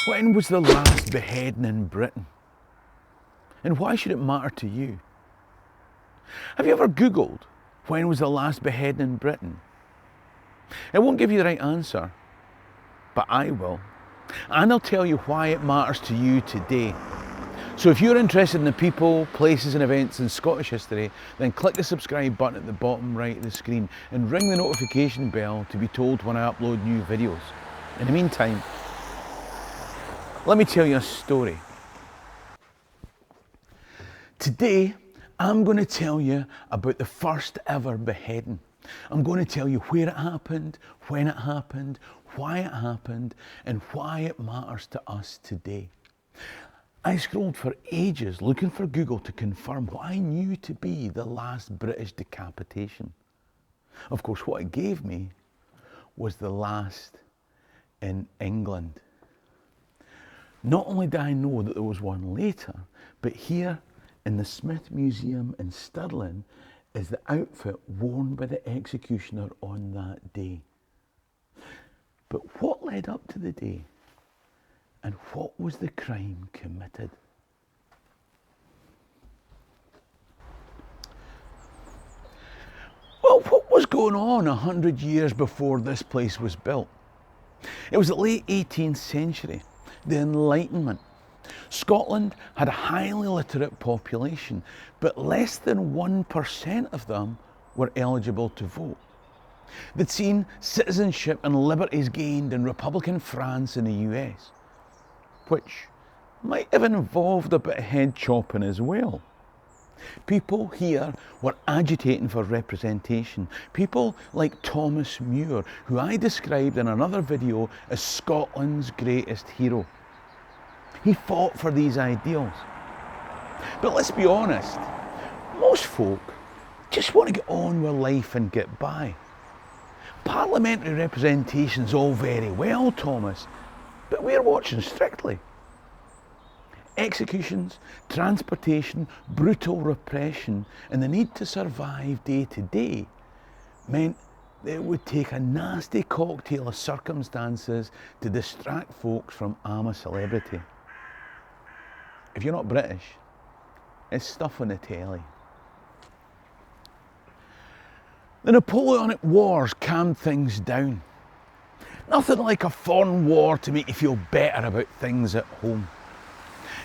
When was the last beheading in Britain? And why should it matter to you? Have you ever Googled when was the last beheading in Britain? It won't give you the right answer, but I will. And I'll tell you why it matters to you today. So if you're interested in the people, places and events in Scottish history, then click the subscribe button at the bottom right of the screen and ring the notification bell to be told when I upload new videos. In the meantime, let me tell you a story. Today, I'm going to tell you about the first ever beheading. I'm going to tell you where it happened, when it happened, why it happened, and why it matters to us today. I scrolled for ages looking for Google to confirm what I knew to be the last British decapitation. Of course, what it gave me was the last in England. Not only did I know that there was one later, but here in the Smith Museum in Stirling is the outfit worn by the executioner on that day. But what led up to the day? And what was the crime committed? Well, what was going on 100 years before this place was built? It was the late 18th century, the Enlightenment. Scotland had a highly literate population, but less than 1% of them were eligible to vote. They'd seen citizenship and liberties gained in Republican France and the US, which might have involved a bit of head chopping as well. People here were agitating for representation. People like Thomas Muir, who I described in another video as Scotland's greatest hero. He fought for these ideals. But let's be honest, most folk just want to get on with life and get by. Parliamentary representation's all very well, Thomas, but we're watching Strictly. Executions, transportation, brutal repression, and the need to survive day to day meant that it would take a nasty cocktail of circumstances to distract folks from I'm a celebrity. If you're not British, it's stuff on the telly. The Napoleonic Wars calmed things down. Nothing like a foreign war to make you feel better about things at home.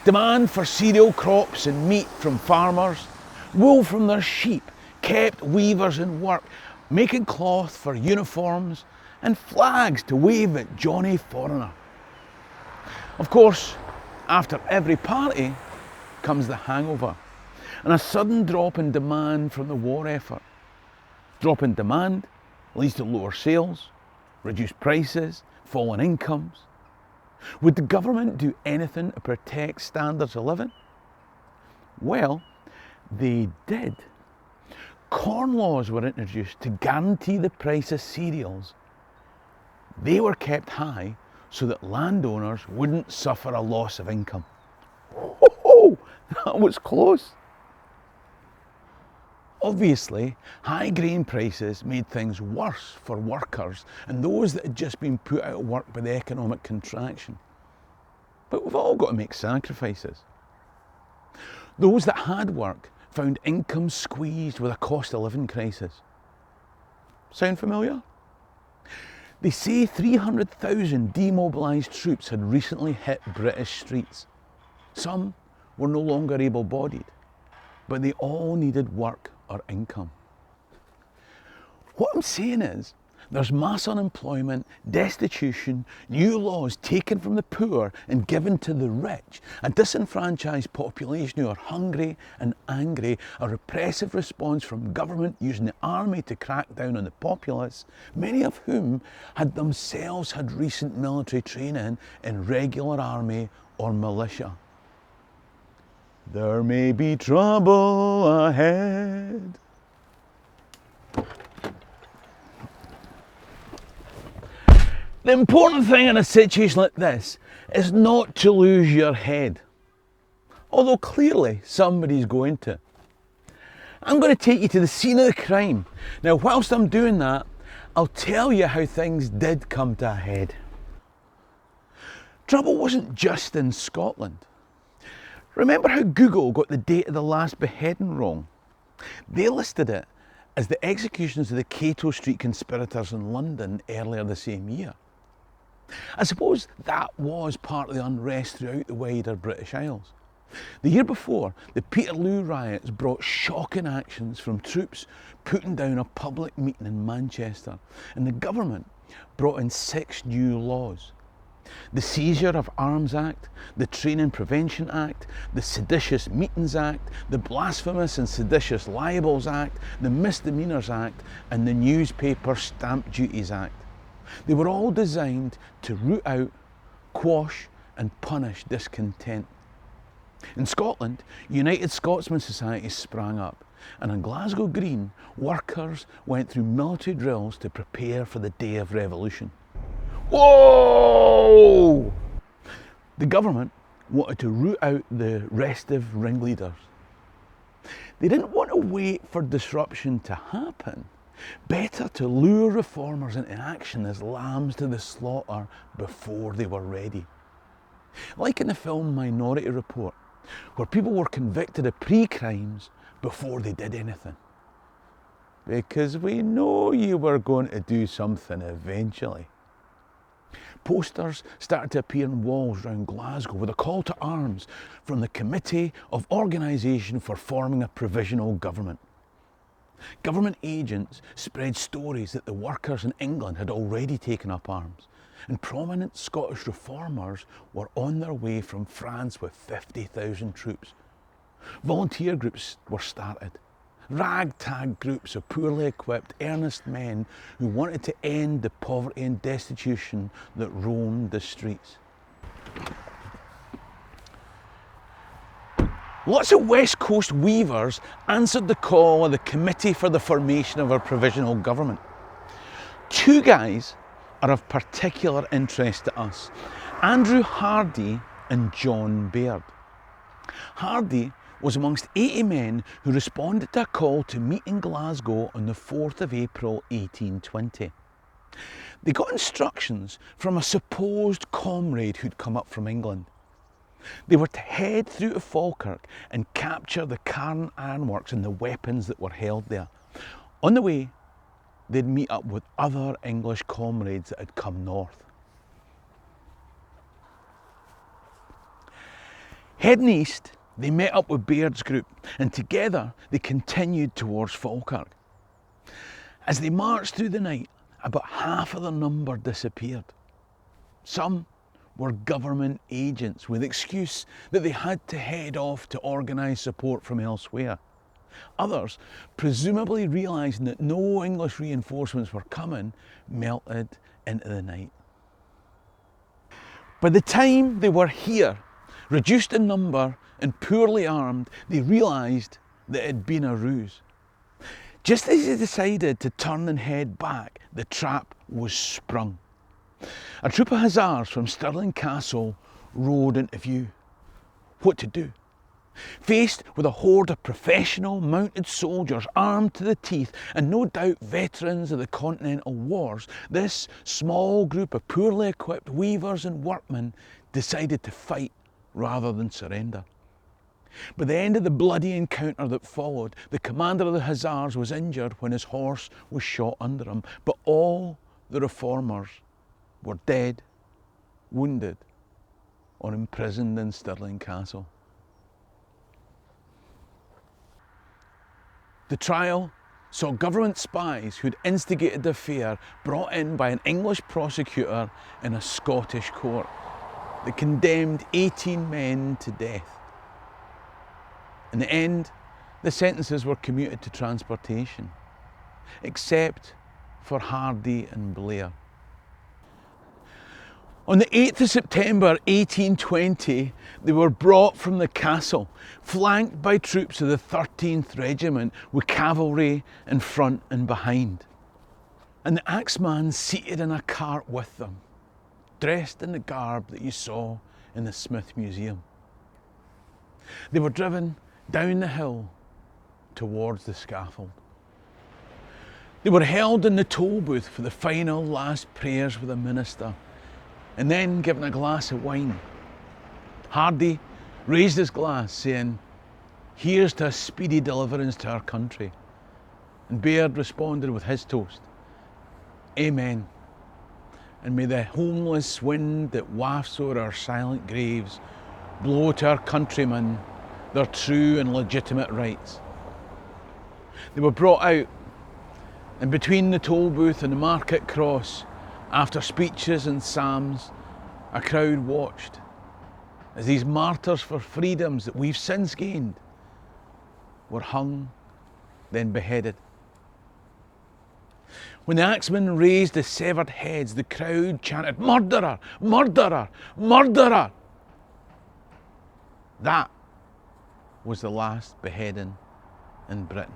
Demand for cereal crops and meat from farmers, wool from their sheep, kept weavers in work, making cloth for uniforms and flags to wave at Johnny Foreigner. Of course, after every party comes the hangover and a sudden drop in demand from the war effort. Drop in demand leads to lower sales, reduced prices, falling incomes. Would the government do anything to protect standards of living? Well, they did. Corn laws were introduced to guarantee the price of cereals. They were kept high so that landowners wouldn't suffer a loss of income. Oh, that was close. Obviously, high grain prices made things worse for workers and those that had just been put out of work by the economic contraction. But we've all got to make sacrifices. Those that had work found income squeezed with a cost of living crisis. Sound familiar? They say 300,000 demobilised troops had recently hit British streets. Some were no longer able-bodied, but they all needed work or income. What I'm saying is, there's mass unemployment, destitution, new laws taken from the poor and given to the rich, a disenfranchised population who are hungry and angry, a repressive response from government using the army to crack down on the populace, many of whom had themselves had recent military training in regular army or militia. There may be trouble ahead. The important thing in a situation like this is not to lose your head. Although clearly somebody's going to. I'm going to take you to the scene of the crime. Now, whilst I'm doing that, I'll tell you how things did come to a head. Trouble wasn't just in Scotland. Remember how Google got the date of the last beheading wrong? They listed it as the executions of the Cato Street conspirators in London earlier the same year. I suppose that was part of the unrest throughout the wider British Isles. The year before, the Peterloo riots brought shocking actions from troops putting down a public meeting in Manchester, and the government brought in 6 new laws. The Seizure of Arms Act, the Training Prevention Act, the Seditious Meetings Act, the Blasphemous and Seditious Libels Act, the Misdemeanours Act, and the Newspaper Stamp Duties Act. They were all designed to root out, quash and punish discontent. In Scotland, United Scotsman societies sprang up, and on Glasgow Green, workers went through military drills to prepare for the day of revolution. Whoa! The government wanted to root out the restive ringleaders. They didn't want to wait for disruption to happen. Better to lure reformers into action as lambs to the slaughter before they were ready. Like in the film Minority Report, where people were convicted of pre-crimes before they did anything. Because we know you were going to do something eventually. Posters started to appear on walls around Glasgow with a call to arms from the Committee of Organisation for Forming a Provisional Government. Government agents spread stories that the workers in England had already taken up arms, and prominent Scottish reformers were on their way from France with 50,000 troops. Volunteer groups were started. Ragtag groups of poorly equipped, earnest men who wanted to end the poverty and destitution that roamed the streets. Lots of West Coast weavers answered the call of the Committee for the Formation of a Provisional Government. 2 guys are of particular interest to us: Andrew Hardy and John Baird. Hardy was amongst 80 men who responded to a call to meet in Glasgow on the 4th of April 1820. They got instructions from a supposed comrade who'd come up from England. They were to head through to Falkirk and capture the Carn Ironworks and the weapons that were held there. On the way, they'd meet up with other English comrades that had come north. Heading east, they met up with Baird's group, and together they continued towards Falkirk. As they marched through the night, about half of their number disappeared. Some were government agents with the excuse that they had to head off to organise support from elsewhere. Others, presumably realising that no English reinforcements were coming, melted into the night. By the time they were here, reduced in number and poorly armed, they realised that it had been a ruse. Just as they decided to turn and head back, the trap was sprung. A troop of hussars from Stirling Castle rode into view. What to do? Faced with a horde of professional mounted soldiers armed to the teeth and no doubt veterans of the Continental Wars, this small group of poorly equipped weavers and workmen decided to fight rather than surrender. By the end of the bloody encounter that followed, the commander of the Hussars was injured when his horse was shot under him, but all the reformers were dead, wounded, or imprisoned in Stirling Castle. The trial saw government spies who'd instigated the affair brought in by an English prosecutor in a Scottish court that condemned 18 men to death. In the end, the sentences were commuted to transportation, except for Hardy and Blair. On the 8th of September 1820, they were brought from the castle, flanked by troops of the 13th Regiment with cavalry in front and behind, and the axeman seated in a cart with them, dressed in the garb that you saw in the Smith Museum. They were driven down the hill towards the scaffold. They were held in the toll booth for the final last prayers with the minister, and then given a glass of wine. Hardy raised his glass, saying, "Here's to a speedy deliverance to our country." And Baird responded with his toast, "Amen. And may the homeless wind that wafts o'er our silent graves blow to our countrymen their true and legitimate rights." They were brought out, and between the toll booth and the market cross, after speeches and psalms, a crowd watched as these martyrs for freedoms that we've since gained were hung, then beheaded. When the axemen raised the severed heads, the crowd chanted, "Murderer! Murderer! Murderer!" That was the last beheading in Britain.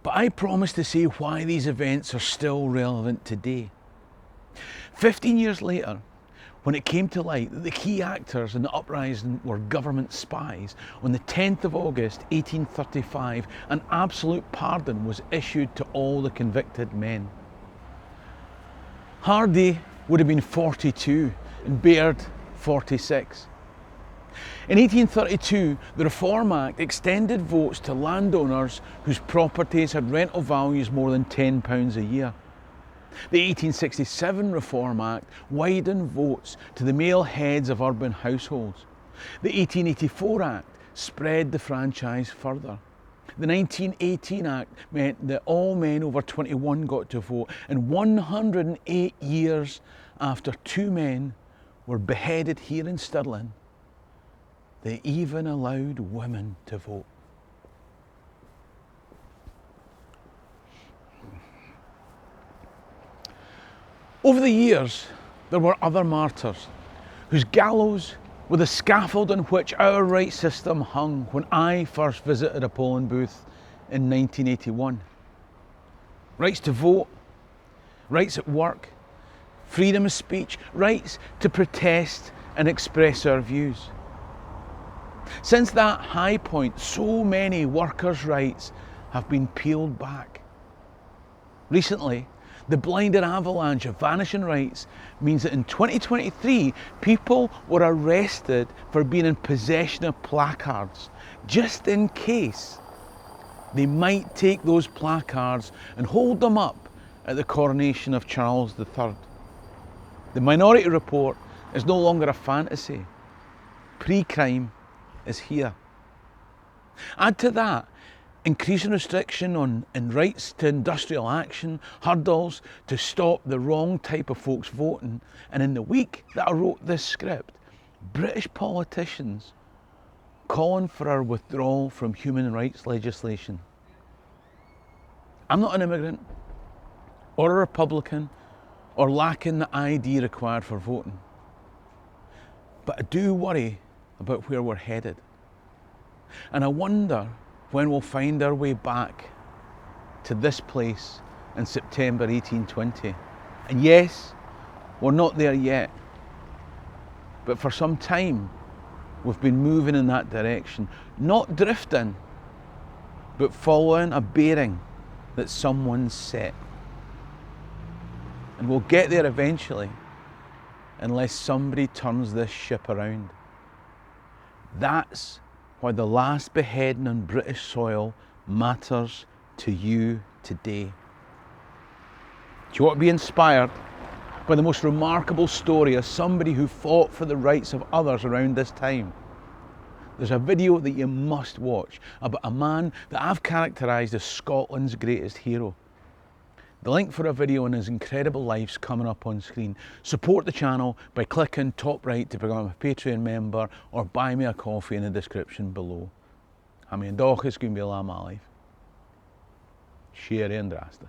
But I promise to say why these events are still relevant today. 15 years later, when it came to light that the key actors in the uprising were government spies, on the 10th of August 1835, an absolute pardon was issued to all the convicted men. Hardy would have been 42 and Baird 46. In 1832, the Reform Act extended votes to landowners whose properties had rental values more than £10 a year. The 1867 Reform Act widened votes to the male heads of urban households. The 1884 Act spread the franchise further. The 1918 Act meant that all men over 21 got to vote, and 108 years after 2 men were beheaded here in Stirling, they even allowed women to vote. Over the years, there were other martyrs whose gallows were the scaffold on which our right system hung when I first visited a polling booth in 1981. Rights to vote, rights at work, freedom of speech, rights to protest and express our views. Since that high point, so many workers' rights have been peeled back. Recently, the blinding avalanche of vanishing rights means that in 2023, people were arrested for being in possession of placards, just in case they might take those placards and hold them up at the coronation of Charles III. The Minority Report is no longer a fantasy. Pre-crime is here. Add to that increasing restriction and rights to industrial action, hurdles to stop the wrong type of folks voting, and in the week that I wrote this script, British politicians calling for our withdrawal from human rights legislation. I'm not an immigrant or a Republican or lacking the ID required for voting, but I do worry about where we're headed. And I wonder when we'll find our way back to this place in September 1820. And yes, we're not there yet, but for some time we've been moving in that direction, not drifting, but following a bearing that someone's set. And we'll get there eventually, unless somebody turns this ship around. That's why the last beheading on British soil matters to you today. Do you want to be inspired by the most remarkable story of somebody who fought for the rights of others around this time? There's a video that you must watch about a man that I've characterised as Scotland's greatest hero. The link for a video on his incredible life's coming up on screen. Support the channel by clicking top right to become a Patreon member, or buy me a coffee in the description below. I'm Ian Dawkins, going to be Lam Alive. Share and Drasta.